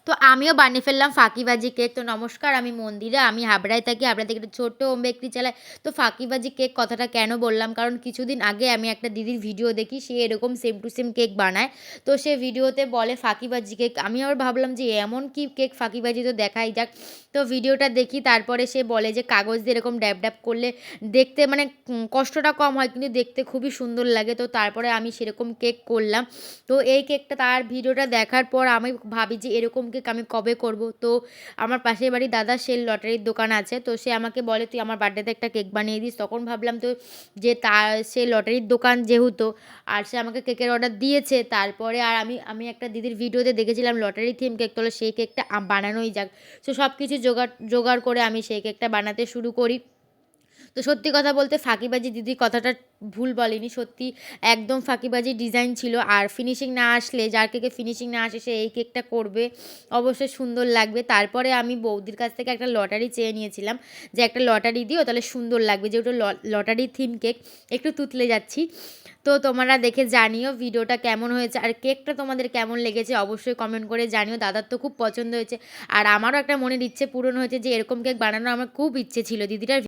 তো আমিও বানিয়ে ফেললাম ফাঁকিবাজি কেক। তো নমস্কার, আমি মন্দিরা, আমি হাবড়ায় থাকি। হাবড়া থেকে একটা ছোট্ট হোম বেকারি চালাই। তো ফাঁকিবাজি কেক কথাটা কেন বললাম, কারণ কিছুদিন আগে আমি একটা দিদির ভিডিও দেখি, সে এরকম সেম টু সেম কেক বানায়। তো সে ভিডিওতে বলে ফাঁকিবাজি কেক। আমি আবার ভাবলাম যে এমন কি কেক ফাঁকিবাজি, তো দেখাই যাক। তো ভিডিওটা দেখি, তারপরে সে বলে যে কাগজ দিয়ে এরকম ড্যাব ড্যাব করলে দেখতে মানে কষ্টটা কম হয়, কিন্তু দেখতে খুবই সুন্দর লাগে। তো তারপরে আমি সেরকম কেক করলাম। তো এই কেকটা, তার ভিডিওটা দেখার পর আমি ভাবি যে এরকম কেক আমি কবে করব। তো আমার পাশের বাড়ির দাদা, সে লটারির দোকান আছে, তো সে আমাকে বলে তুই আমার বার্থডেতে একটা কেক বানিয়ে দিস। তখন ভাবলাম তো যে তার, সে লটারির দোকান যেহেতু, আর সে আমাকে কেকের অর্ডার দিয়েছে, তারপরে আর আমি আমি একটা দিদির ভিডিওতে দেখেছিলাম লটারি থিম কেক, তাহলে সেই কেকটা বানানোই যাক। তো সব কিছু জোগাড় জোগাড় করে আমি সেই কেকটা বানাতে শুরু করি। তো সত্যি কথা বলতে ফাঁকিবাজি দিদি কথাটা ভুল বলেনি। সত্যি একদম ফাঁকিবাজি ডিজাইন ছিল। আর ফিনিশিং না আসলে, যার কেকে ফিনিশিং না আসে সে এই কেকটা করবে, অবশ্যই সুন্দর লাগবে। তারপরে আমি বৌদির কাছ থেকে একটা লটারি চেয়ে নিয়েছিলাম যে একটা লটারি দিও, তাহলে সুন্দর লাগবে, যেহেতু লটারি থিম কেক। একটু তুতলে যাচ্ছি। তো তোমরা দেখে জানিও ভিডিওটা কেমন হয়েছে, আর কেকটা তোমাদের কেমন লেগেছে অবশ্যই কমেন্ট করে জানিও। দাদার তো খুব পছন্দ হয়েছে, আর আমারও একটা মনের ইচ্ছে পূরণ হয়েছে যে এরকম কেক বানানোর আমার খুব ইচ্ছে ছিল। দিদিটার